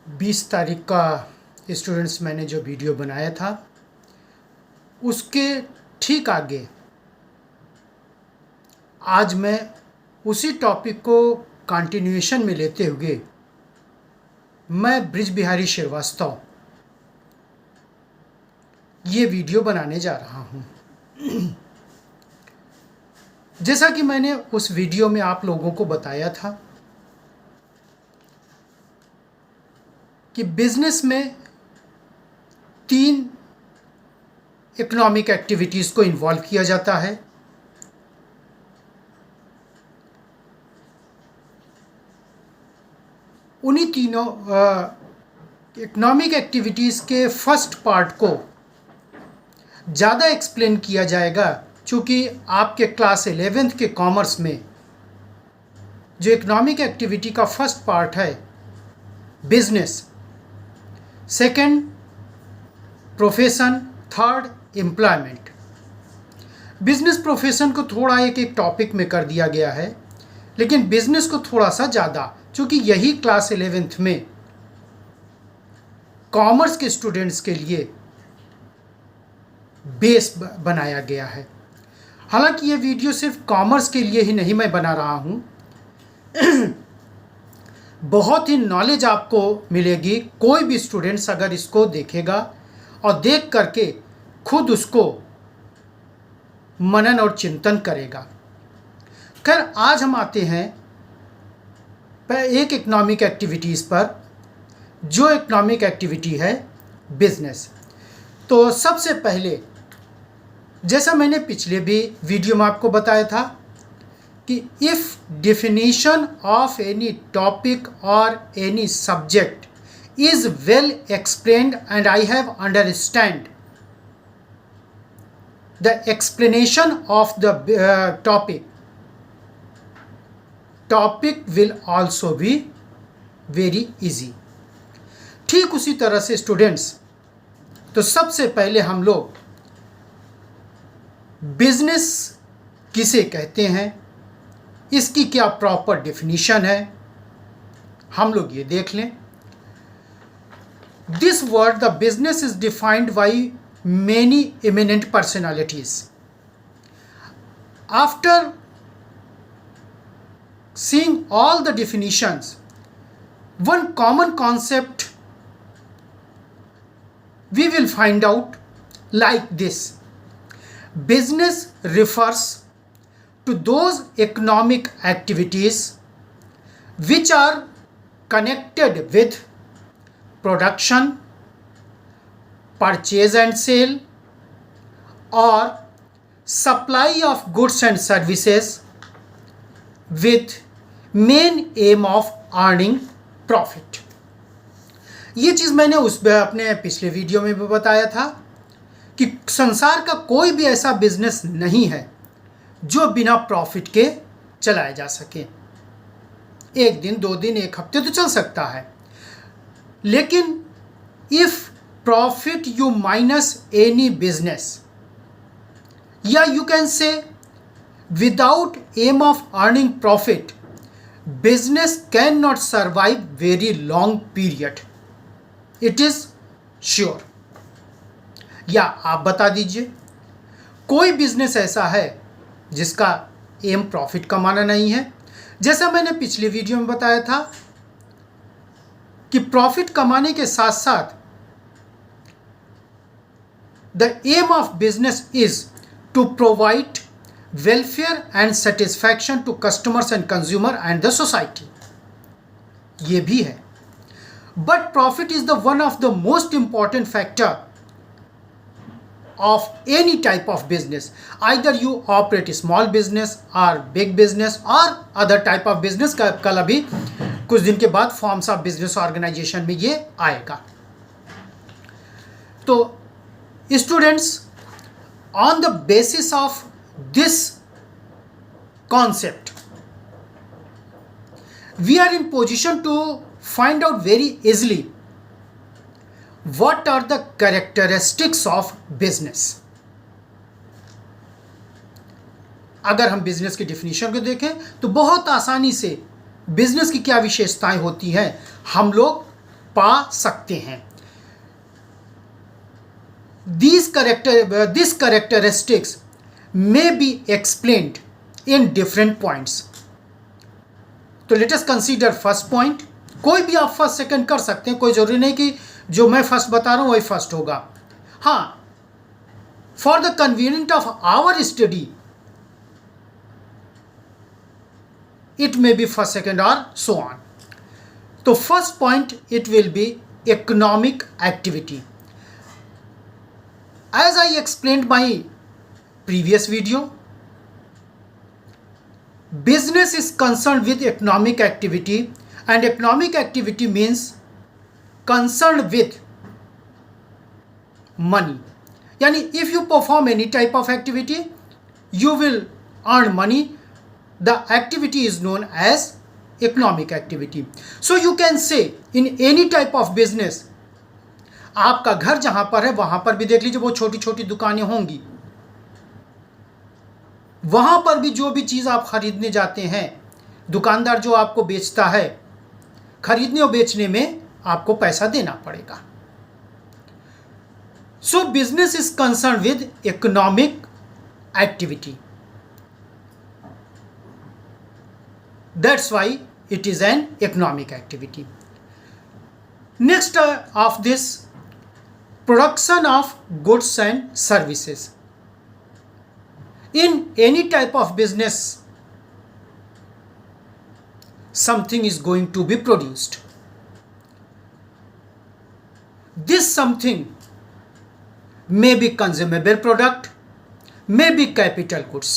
20 तारीख का स्टूडेंट्स मैंने जो वीडियो बनाया था उसके ठीक आगे आज मैं उसी टॉपिक को कंटिन्यूएशन में लेते हुए मैं ब्रिज बिहारी श्रीवास्तव ये वीडियो बनाने जा रहा हूँ। जैसा कि मैंने उस वीडियो में आप लोगों को बताया था कि बिजनेस में 3 इकोनॉमिक एक्टिविटीज़ को इन्वॉल्व किया जाता है। उन्हीं तीनों इकोनॉमिक एक्टिविटीज़ के फर्स्ट पार्ट को ज़्यादा एक्सप्लेन किया जाएगा, चूँकि आपके क्लास 11th के कॉमर्स में जो इकोनॉमिक एक्टिविटी का फर्स्ट पार्ट है business, second profession, third employment. Business profession को थोड़ा एक टॉपिक में कर दिया गया है, लेकिन बिजनेस को थोड़ा सा ज़्यादा, क्योंकि यही क्लास 11th में कॉमर्स के स्टूडेंट्स के लिए बेस बनाया गया है। हालांकि ये वीडियो सिर्फ कॉमर्स के लिए ही नहीं मैं बना रहा हूँ, बहुत ही नॉलेज आपको मिलेगी। कोई भी स्टूडेंट्स अगर इसको देखेगा और देख करके खुद उसको मनन और चिंतन करेगा। खैर, आज हम आते हैं एक इकोनॉमिक एक्टिविटीज़ पर, जो इकोनॉमिक एक्टिविटी है बिजनेस। तो सबसे पहले, जैसा मैंने पिछले भी वीडियो में आपको बताया था कि if definition of any topic or any subject is well explained and I have understand the explanation of the topic will also be very easy। ठीक उसी तरह से स्टूडेंट्स, तो सबसे पहले हम लोग बिजनेस किसे कहते हैं, इसकी क्या प्रॉपर डेफिनेशन है, हम लोग ये देख लें। This word, the business, is defined by many eminent personalities. After seeing all the definitions, one common concept we will find out like this. Business refers to those economic activities which are connected with production, purchase and sale or supply of goods and services with main aim of earning profit. ये चीज़ मैंने अपने पिछले video में भी बताया था कि संसार का कोई भी ऐसा बिजनेस नहीं है जो बिना प्रॉफिट के चलाया जा सके। 1 दिन, 2 दिन, 1 हफ्ते तो चल सकता है, लेकिन if profit you minus any business, या you can say without aim of earning profit, business can not survive very long period. It is sure. या आप बता दीजिए कोई बिजनेस ऐसा है जिसका एम प्रॉफिट कमाना नहीं है। जैसा मैंने पिछले वीडियो में बताया था कि प्रॉफिट कमाने के साथ साथ the aim of business is to provide welfare and satisfaction to customers and consumer and the society, ये भी है। But profit is the one of the most important factor of any type of business, either you operate small business or big business or other type of business। कल अभी कुछ दिन के बाद forms of business organisation में ये आएगा। तो students, on the basis of this concept we are in position to find out very easily what are the characteristics of business। अगर हम बिजनेस की डिफिनीशन को देखें तो बहुत आसानी से बिजनेस की क्या विशेषताएं होती हैं हम लोग पा सकते हैं। These characteristics may be explained in different points. तो let us consider first point. कोई भी आप फर्स्ट सेकंड कर सकते हैं, कोई जरूरी नहीं कि जो मैं फर्स्ट बता रहा हूं वही फर्स्ट होगा। हाँ, for the convenient of our study it may be first second और सो ऑन। तो first point it will be economic activity. As I explained my previous video, business is concerned with economic activity, and economic activity means concerned with money. Yani if you perform any type of activity, you will earn money. The activity is known as economic activity. So you can say in any type of business, आपका घर जहां पर है वहां पर भी देख लीजिए वो छोटी छोटी दुकानें होंगी, वहां पर भी जो भी चीज आप खरीदने जाते हैं, दुकानदार जो आपको बेचता है, खरीदने और बेचने में आपको पैसा देना पड़ेगा। सो business is concern with economic activity, that's why it is an economic activity. Next of this, production of goods and services. In any type of business, something is going to be produced. This something may be consumable product, may be capital goods.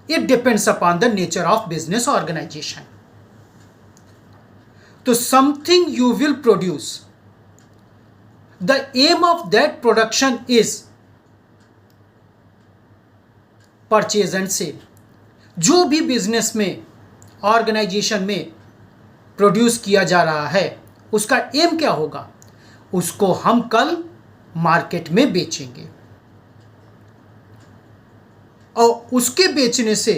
It depends upon the nature of business organization. So something you will produce, the aim of that production is purchase and sale. जो भी business में, organisation में produce किया जा रहा है उसका M क्या होगा, उसको हम कल मार्केट में बेचेंगे और उसके बेचने से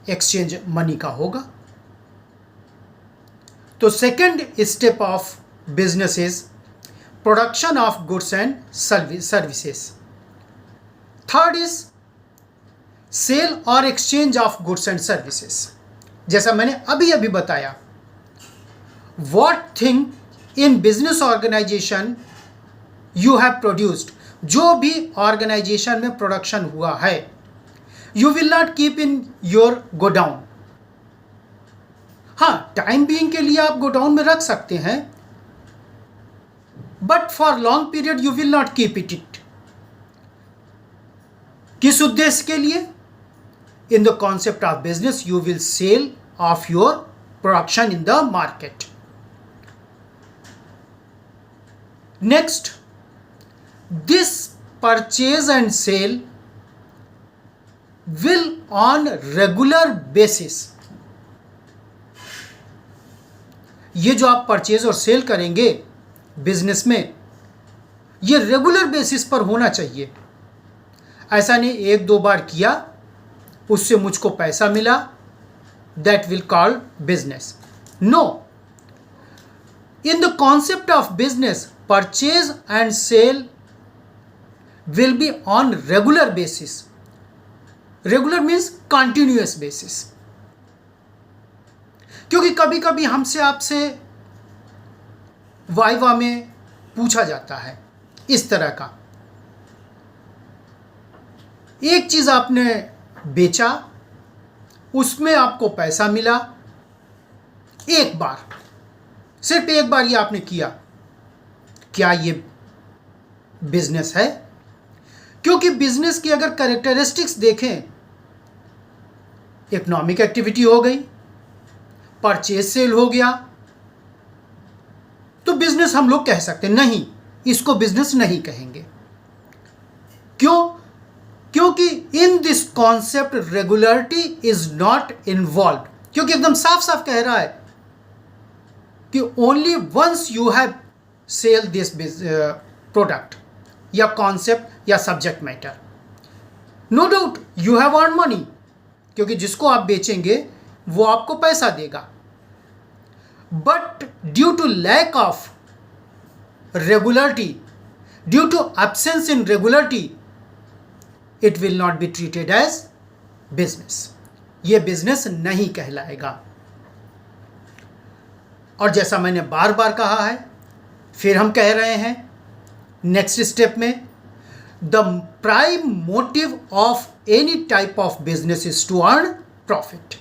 एक्सचेंज मनी का होगा। तो second step of business is production of goods and services. Third is sale or exchange of goods and services. जैसा मैंने अभी बताया, what thing in business organization you have produced, जो भी ऑर्गेनाइजेशन में प्रोडक्शन हुआ है, you will not keep in your godown. हाँ, टाइम बीइंग के लिए आप गोडाउन में रख सकते हैं, but for long period you will not keep it. किस उद्देश्य के लिए? In the concept of business you will sell of your production in the market. Next, this purchase and sell will on regular basis. ये जो आप purchase और cell करेंगे business में, ये रेगुलर बेसिस पर होना चाहिए। ऐसा नहीं एक दो बार किया उससे मुझको पैसा मिला, that will call business. No, in the concept of business purchase and sell will be on regular basis. Regular means continuous basis. क्योंकि कभी कभी हमसे आपसे वाइवा में पूछा जाता है इस तरह का, एक चीज आपने बेचा, उसमें आपको पैसा मिला, एक बार, सिर्फ एक बार ये आपने किया, क्या ये बिजनेस है? क्योंकि बिजनेस की अगर कैरेक्टरिस्टिक्स देखें, इकोनॉमिक एक्टिविटी हो गई, परचेज सेल हो गया, तो बिजनेस हम लोग कह सकते हैं। नहीं, इसको बिजनेस नहीं कहेंगे। क्यों? क्योंकि in this concept regularity is not involve. क्योंकि एकदम साफ साफ कह रहा है कि only once you have sell this product या कॉन्सेप्ट या subject matter, no doubt you have earn money, क्योंकि जिसको आप बेचेंगे वो आपको पैसा देगा। but due to lack of regularity, due to absence in regularity, it will not be treated as business. ये बिजनेस नहीं कहलाएगा। और जैसा मैंने बार बार कहा है, फिर हम कह रहे हैं नेक्स्ट स्टेप में, the prime motive of any type of business is to earn profit.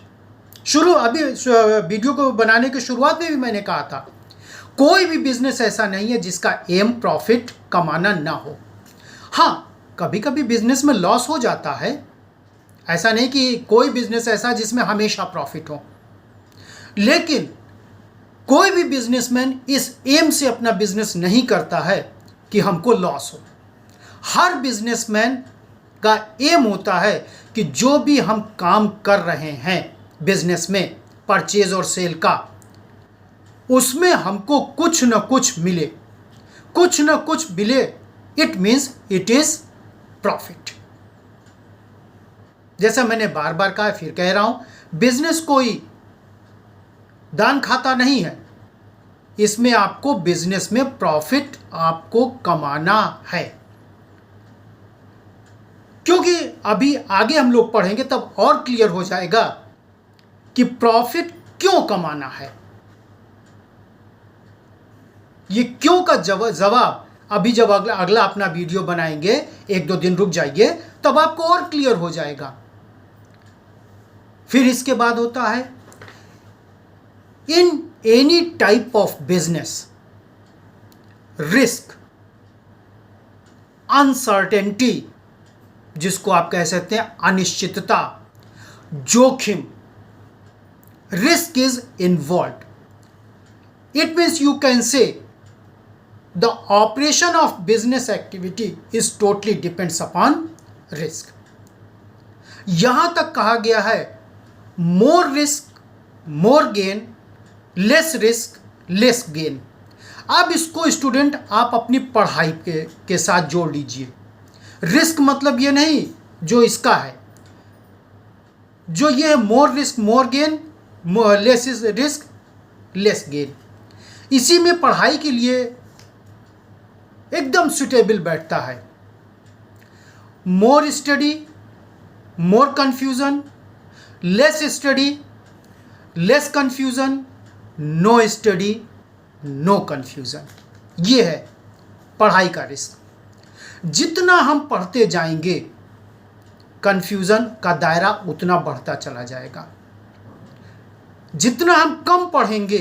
अभी वीडियो को बनाने की शुरुआत में भी मैंने कहा था, कोई भी बिजनेस ऐसा नहीं है जिसका एम प्रॉफिट कमाना ना हो। हाँ, कभी कभी बिजनेस में लॉस हो जाता है, ऐसा नहीं कि कोई बिजनेस ऐसा जिसमें हमेशा प्रॉफिट हो, लेकिन कोई भी बिजनेसमैन इस एम से अपना बिजनेस नहीं करता है कि हमको लॉस हो। हर बिजनेसमैन का एम होता है कि जो भी हम काम कर रहे हैं बिजनेस में, परचेज और सेल का, उसमें हमको कुछ न कुछ मिले, कुछ न कुछ मिले, it means it is profit. जैसा मैंने बार बार कहा, फिर कह रहा हूं, बिजनेस कोई दान खाता नहीं है, इसमें आपको बिजनेस में प्रॉफिट आपको कमाना है। क्योंकि अभी आगे हम लोग पढ़ेंगे तब और क्लियर हो जाएगा कि प्रॉफिट क्यों कमाना है। ये क्यों का जवाब अभी जब अगला अपना वीडियो बनाएंगे, 1-2 दिन रुक जाइए, तब आपको और क्लियर हो जाएगा। फिर इसके बाद होता है, in any type of business risk, uncertainty, जिसको आप कह सकते हैं अनिश्चितता, जोखिम, risk is involved. It means you can say the operation of business activity is totally depends upon risk. यहां तक कहा गया है more risk more gain, less risk less gain. अब इसको स्टूडेंट आप अपनी पढ़ाई के साथ जोड़ लीजिए। रिस्क मतलब ये नहीं जो इसका है, जो ये more risk more gain, less risk less gain, इसी में पढ़ाई के लिए एकदम सुटेबल बैठता है। More study more confusion, less study less confusion, no study no confusion. ये है पढ़ाई का रिस्क। जितना हम पढ़ते जाएंगे कंफ्यूजन का दायरा उतना बढ़ता चला जाएगा। जितना हम कम पढ़ेंगे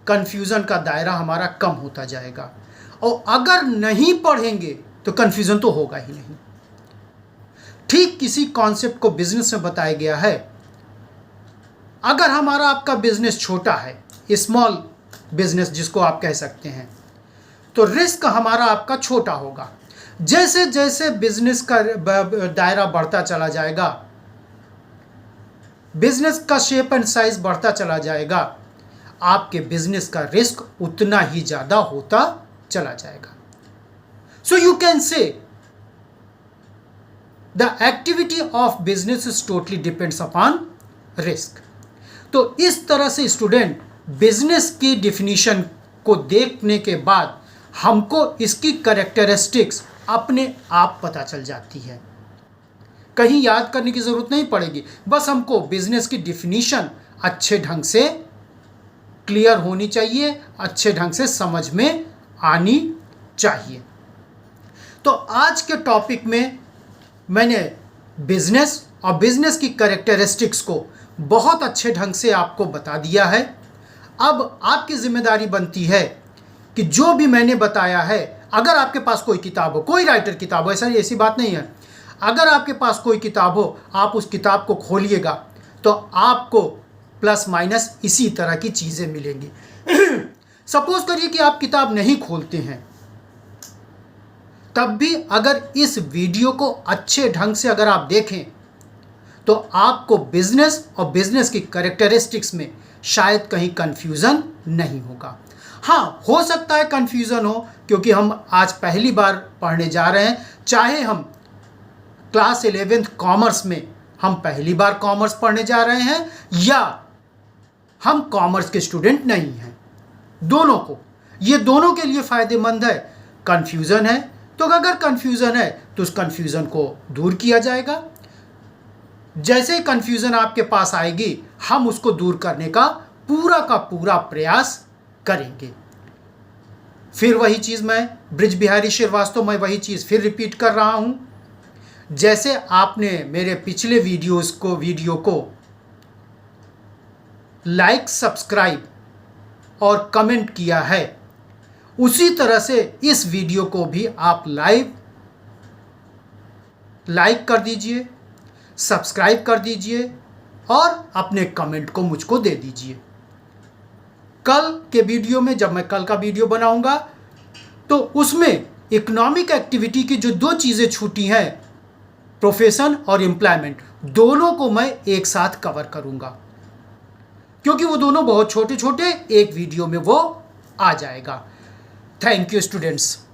कंफ्यूजन का दायरा हमारा कम होता जाएगा, और अगर नहीं पढ़ेंगे तो कंफ्यूजन तो होगा ही नहीं। ठीक किसी कॉन्सेप्ट को बिजनेस में बताया गया है। अगर हमारा आपका बिजनेस छोटा है, स्मॉल बिजनेस जिसको आप कह सकते हैं, तो रिस्क हमारा आपका छोटा होगा। जैसे जैसे बिजनेस का दायरा बढ़ता चला जाएगा, बिजनेस का शेप एंड साइज बढ़ता चला जाएगा, आपके बिजनेस का रिस्क उतना ही ज्यादा होता चला जाएगा। सो यू कैन से the activity of business is totally depends upon risk. तो इस तरह से स्टूडेंट बिजनेस की डिफिनीशन को देखने के बाद हमको इसकी कैरेक्टरिस्टिक्स अपने आप पता चल जाती है। कहीं याद करने की ज़रूरत नहीं पड़ेगी, बस हमको बिजनेस की डिफिनीशन अच्छे ढंग से क्लियर होनी चाहिए, अच्छे ढंग से समझ में आनी चाहिए। तो आज के टॉपिक में मैंने बिजनेस और बिजनेस की कैरेक्टरिस्टिक्स को बहुत अच्छे ढंग से आपको बता दिया है। अब आपकी जिम्मेदारी बनती है कि जो भी मैंने बताया है, अगर आपके पास कोई किताब हो, कोई राइटर किताब हो, ऐसी बात नहीं है, अगर आपके पास कोई किताब हो, आप उस किताब को खोलिएगा तो आपको प्लस माइनस इसी तरह की चीज़ें मिलेंगी। सपोज करिए कि आप किताब नहीं खोलते हैं, तब भी अगर इस वीडियो को अच्छे ढंग से अगर आप देखें तो आपको बिजनेस और बिजनेस की कैरेक्टरिस्टिक्स में शायद कहीं कंफ्यूजन नहीं होगा। हाँ, हो सकता है कंफ्यूजन हो, क्योंकि हम आज पहली बार पढ़ने जा रहे हैं। चाहे हम क्लास 11th कॉमर्स में हम पहली बार कॉमर्स पढ़ने जा रहे हैं, या हम कॉमर्स के स्टूडेंट नहीं हैं। दोनों को, ये दोनों के लिए फ़ायदेमंद है। कन्फ्यूज़न है तो अगर कन्फ्यूज़न है तो उस कन्फ्यूज़न को दूर किया जाएगा। जैसे ही कन्फ्यूज़न आपके पास आएगी हम उसको दूर करने का पूरा प्रयास करेंगे। फिर वही चीज़ मैं ब्रिज बिहारी श्रीवास्तव, मैं वही चीज़ फिर रिपीट कर रहा हूँ। जैसे आपने मेरे पिछले वीडियो को लाइक, सब्सक्राइब और कमेंट किया है, उसी तरह से इस वीडियो को भी आप लाइक कर दीजिए, सब्सक्राइब कर दीजिए और अपने कमेंट को मुझको दे दीजिए। कल के वीडियो में, जब मैं कल का वीडियो बनाऊंगा, तो उसमें इकोनॉमिक एक्टिविटी की जो दो चीज़ें छूटी हैं, प्रोफेशन और एम्प्लॉयमेंट, दोनों को मैं एक साथ कवर करूंगा, क्योंकि वो दोनों बहुत छोटे छोटे एक वीडियो में वो आ जाएगा। Thank you students.